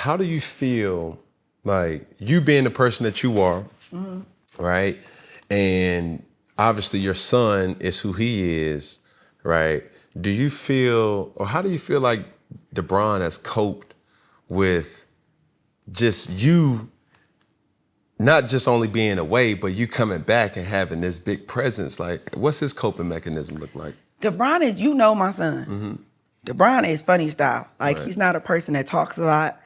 how do you feel like you being the person that you are, right? And obviously your son is who he is, right? Do you feel, or how do you feel like DeBron has coped with just you, not just only being away, but you coming back and having this big presence? Like, what's his coping mechanism look like? DeBron is, you know, my son. DeBron is funny style. Like, Right. he's not a person that talks a lot.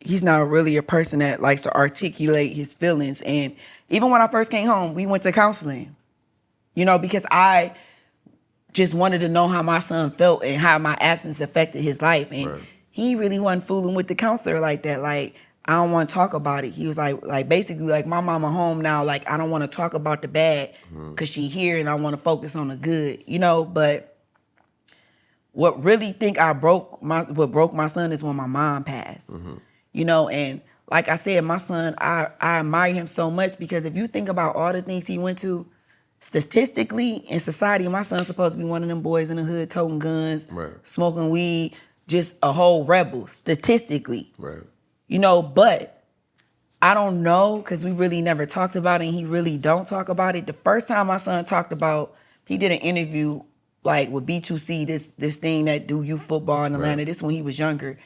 He's not really a person that likes to articulate his feelings. And even when I first came home, we went to counseling, you know, because I just wanted to know how my son felt and how my absence affected his life. And Right. he really wasn't fooling with the counselor like that. Like, I don't want to talk about it. He was like basically like, my mama home now. Like, I don't want to talk about the bad because she here and I want to focus on the good, you know. But what really think what broke my son is when my mom passed, you know. And like I said, my son, I admire him so much because if you think about all the things he went to, statistically in society, my son's supposed to be one of them boys in the hood toting guns, Right. smoking weed, just a whole rebel, statistically. Right. You know, but I don't know because we really never talked about it and he really don't talk about it. The first time my son talked about, he did an interview like with B2C, this thing that do youth football in Atlanta. Right. This when he was younger.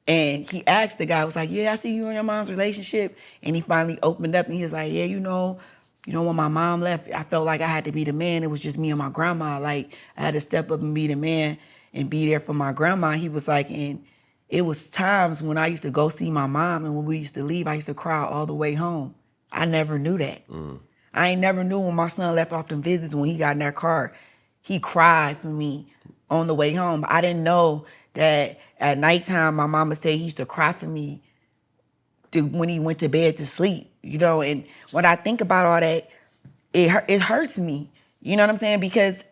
And he asked the guy, was like, yeah, I see you and your mom's relationship. And he finally opened up and he was like, yeah, you know, when my mom left, I felt like I had to be the man. It was just me and my grandma. Like, I had to step up and be the man and be there for my grandma. He was like, and it was times when I used to go see my mom and when we used to leave, I used to cry all the way home. I never knew that. I ain't never knew when my son left off them visits, when he got in that car, he cried for me on the way home. I didn't know that at nighttime, my mama said he used to cry for me when he went to bed to sleep, you know. And when I think about all that, it hurts me, you know what I'm saying? Because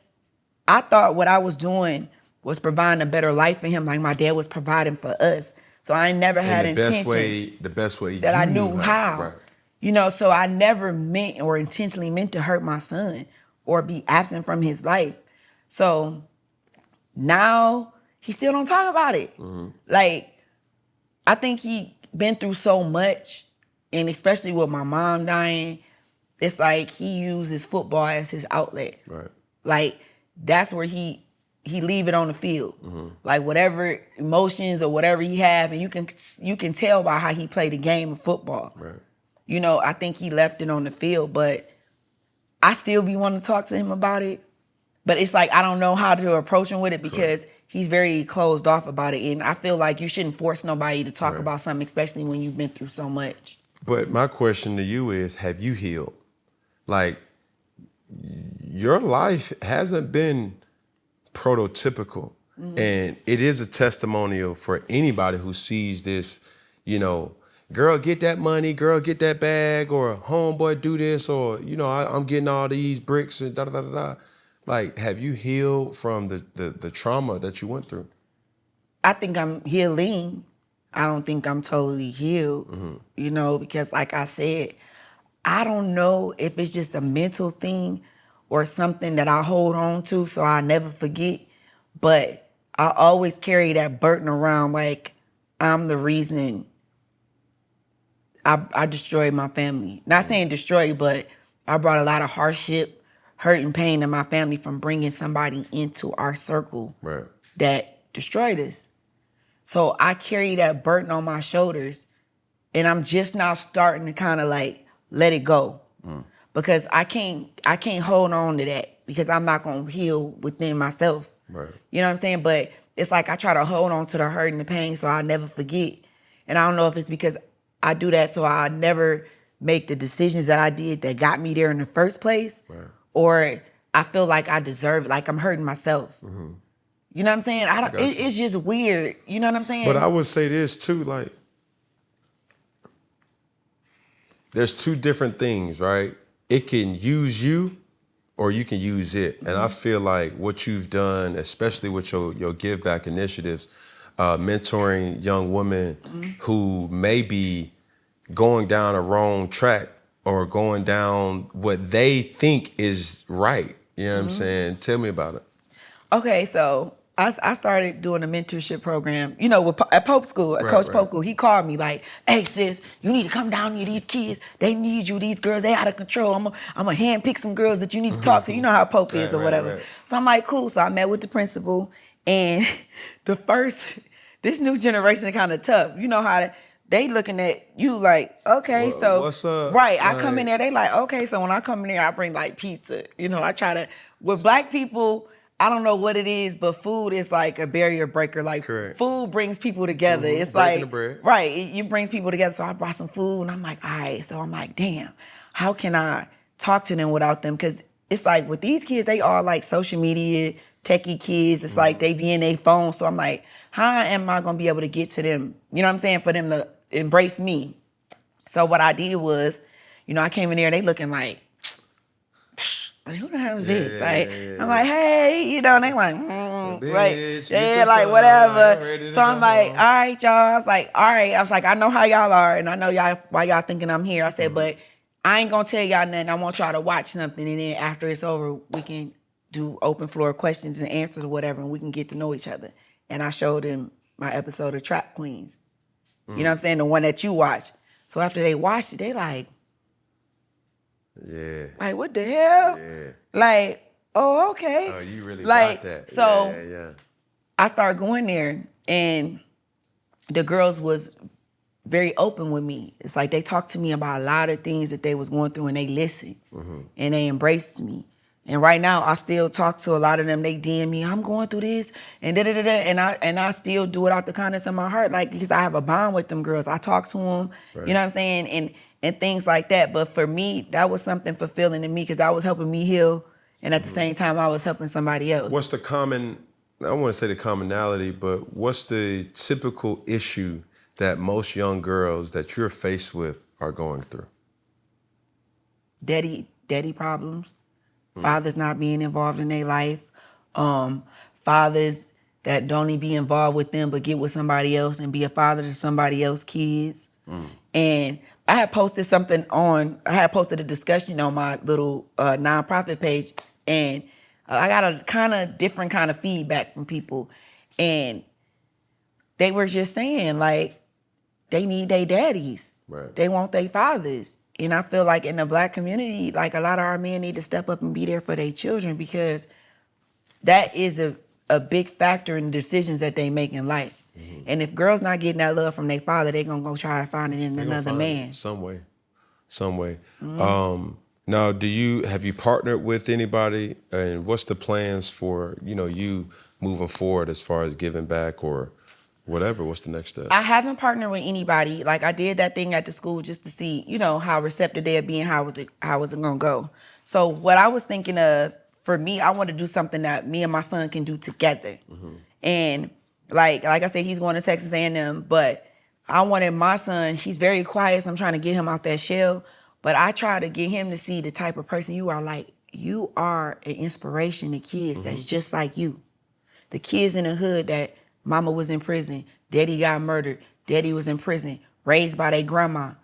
I thought what I was doing was providing a better life for him, like my dad was providing for us. So I never had And the intention best way that I you knew how. Right. You know, so I never meant or intentionally meant to hurt my son or be absent from his life. So now he still don't talk about it. Like, I think he been through so much, and especially with my mom dying, it's like he uses football as his outlet. Right. Like, that's where he leave it on the field. Like, whatever emotions or whatever he have, and you can tell by how he played the game of football. Right. You know, I think he left it on the field, but I still be wanting to talk to him about it. But it's like, I don't know how to approach him with it because he's very closed off about it. And I feel like you shouldn't force nobody to talk about something, especially when you've been through so much. But my question to you is, have you healed? Like, your life hasn't been prototypical. And it is a testimonial for anybody who sees this, you know, girl, get that money, girl, get that bag, or homeboy, do this, or, you know, I'm getting all these bricks and da-da-da-da-da. Like, have you healed from the trauma that you went through? I think I'm healing. I don't think I'm totally healed, you know, because like I said, I don't know if it's just a mental thing or something that I hold on to so I never forget, but I always carry that burden around like I'm the reason I destroyed my family. Not saying destroy, but I brought a lot of hardship, hurt and pain in my family from bringing somebody into our circle that destroyed us. So I carry that burden on my shoulders, and I'm just now starting to kind of like let it go, because I can't hold on to that because I'm not gonna heal within myself. Right. You know what I'm saying? But it's like I try to hold on to the hurt and the pain so I never forget. And I don't know if it's because I do that so I never make the decisions that I did that got me there in the first place, or I feel like I deserve it, like I'm hurting myself. You know what I'm saying? It's just weird. You know what I'm saying? But I would say this too, like, there's two different things, right? It can use you or you can use it. And I feel like what you've done, especially with your give back initiatives, mentoring young women who may be going down a wrong track or going down what they think is right. You know what I'm saying? Tell me about it. Okay, so I started doing a mentorship program, at Pope School, at Coach right. Pope School. He called me like, hey, sis, you need to come down here. These kids, they need you. These girls, they out of control. I'm going to handpick some girls that you need to talk to. You know how Pope is or whatever. Right. So I'm like, cool. So I met with the principal. And this new generation kind of tough. You know how they looking at you like, okay, Well, so. what's up? Right, I come in there, they like, okay, so when I come in there, I bring like pizza. I try to, with black people, I don't know what it is, but food is like a barrier breaker. Like Correct. food brings people together. It's Breaking like, the bread. right, it brings people together. So I brought some food and I'm like, all right. So I'm like, damn, how can I talk to them without them? Because it's like with these kids, they are like social media, techie kids. It's like they be in their phone. So I'm like, how am I going to be able to get to them? You know what I'm saying? For them to embrace me. So what I did was, I came in there, they looking like who the hell is this? I'm like, hey, and they like, Bitch, like whatever. So I'm like, all right, y'all. I was like, all right. I was like, I know how y'all are, and I know why y'all thinking I'm here. I said, but I ain't gonna tell y'all nothing. I want y'all to watch something, and then after it's over, we can do open floor questions and answers or whatever, and we can get to know each other. And I showed them my episode of Trap Queens. You know what I'm saying? The one that you watch. So after they watched it, they like, yeah. Like, what the hell? Yeah. Like, oh, okay. Oh, you really like, got that. So Yeah. I started going there, and the girls was very open with me. It's like they talked to me about a lot of things that they was going through, and they listened, and they embraced me. And right now, I still talk to a lot of them. They DM me, I'm going through this, and and I still do it out the kindness of my heart, like, because I have a bond with them girls. I talk to them, Right. you know what I'm saying, and things like that. But for me, that was something fulfilling to me because I was helping me heal, and at the same time, I was helping somebody else. What's the common, I don't want to say the commonality, but what's the typical issue that most young girls that you're faced with are going through? Daddy problems, fathers not being involved in their life, fathers that don't even be involved with them but get with somebody else and be a father to somebody else's kids. And I had posted a discussion on my little nonprofit page, and I got a kind of different kind of feedback from people. And they were just saying, like, they need their daddies. Right. They want their fathers. And I feel like in the black community, like, a lot of our men need to step up and be there for their children, because that is a big factor in the decisions that they make in life. And if girls not getting that love from their father, they gonna go try to find it in another man. Some way. Now, have you partnered with anybody, and what's the plans for, you moving forward as far as giving back or whatever? What's the next step? I haven't partnered with anybody. Like, I did that thing at the school just to see, how receptive they'd be and how was it gonna go. So what I was thinking of, for me, I want to do something that me and my son can do together. And like I said, he's going to Texas A&M, but I wanted my son, he's very quiet, so I'm trying to get him out that shell. But I try to get him to see the type of person you are. Like, you are an inspiration to kids that's just like you. The kids in the hood that mama was in prison, daddy got murdered, daddy was in prison, raised by their grandma,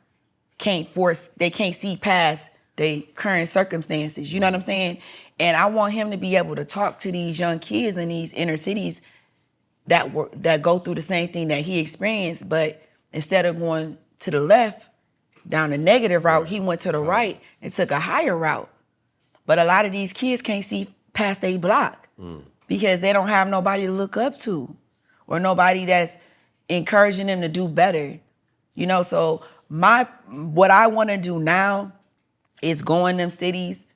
they can't see past their current circumstances, you know what I'm saying? And I want him to be able to talk to these young kids in these inner cities that go through the same thing that he experienced, but instead of going to the left, down the negative route, he went to the right and took a higher route. But a lot of these kids can't see past their block because they don't have nobody to look up to or nobody that's encouraging them to do better. So what I want to do now is go in them cities,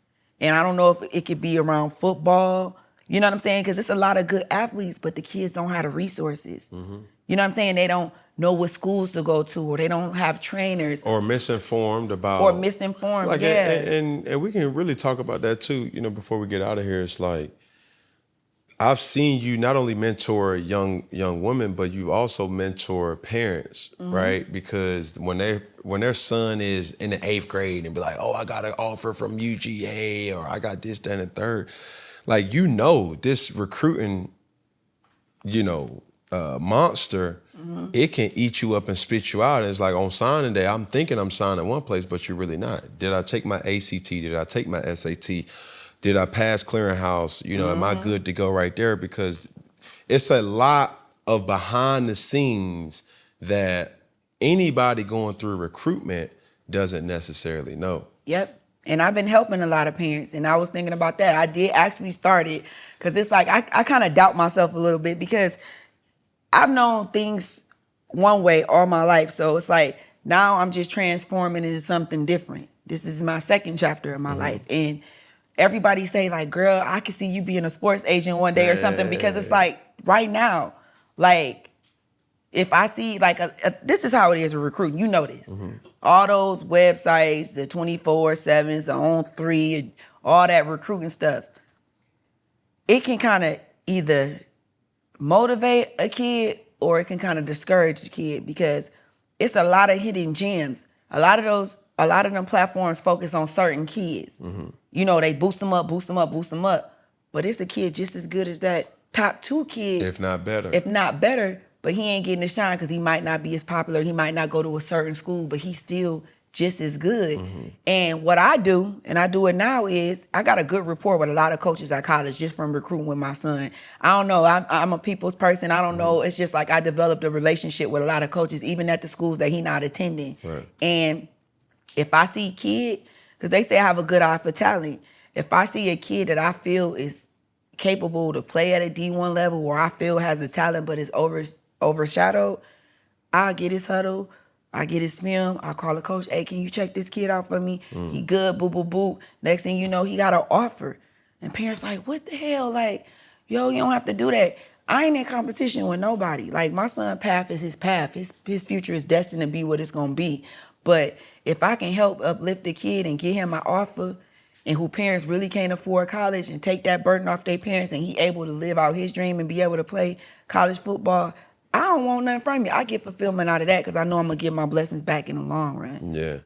and I don't know if it could be around football, you know what I'm saying? Because it's a lot of good athletes, but the kids don't have the resources. You know what I'm saying? They don't know what schools to go to, or they don't have trainers. Or misinformed about. Like, yeah. And we can really talk about that too, before we get out of here. It's like, I've seen you not only mentor young women, but you also mentor parents, right? Because when their son is in the 8th grade and be like, oh, I got an offer from UGA, or I got this, that, and the third. Like, this recruiting, monster, it can eat you up and spit you out. And it's like, on signing day, I'm thinking I'm signing one place, but you're really not. Did I take my ACT? Did I take my SAT? Did I pass clearinghouse? Am I good to go right there? Because it's a lot of behind the scenes that anybody going through recruitment doesn't necessarily know. Yep. And I've been helping a lot of parents, and I was thinking about that. I did actually start it because it's like I kind of doubt myself a little bit because I've known things one way all my life. So it's like now I'm just transforming into something different. This is my second chapter of my life. And everybody say like, girl, I can see you being a sports agent one day or something, because it's like right now, like if I see like this is how it is with recruiting, you know this. All those websites, the 24/7s, the On3, all that recruiting stuff, it can kind of either motivate a kid or it can kind of discourage the kid, because it's a lot of hidden gems. A lot of them platforms focus on certain kids. You know, they boost them up. But it's a kid just as good as that top 2 kid. If not better. But he ain't getting the shine because he might not be as popular. He might not go to a certain school, but he's still just as good. And what I do, and I do it now, is I got a good rapport with a lot of coaches at college just from recruiting with my son. I don't know. I'm a people's person. I don't know. It's just like I developed a relationship with a lot of coaches, even at the schools that he not attending. Right. And if I see a kid, because they say I have a good eye for talent, if I see a kid that I feel is capable to play at a D1 level, or I feel has a talent but is overshadowed, I'll get his huddle, I get his film, I'll call the coach, hey, can you check this kid out for me? He good, boo, boo, boo. Next thing you know, he got an offer. And parents like, what the hell? Like, yo, you don't have to do that. I ain't in competition with nobody. Like, my son's path is his path. His future is destined to be what it's gonna be. But if I can help uplift the kid and get him an offer, and who parents really can't afford college, and take that burden off their parents, and he able to live out his dream and be able to play college football, I don't want nothing from you. I get fulfillment out of that because I know I'm going to get my blessings back in the long run. Yeah.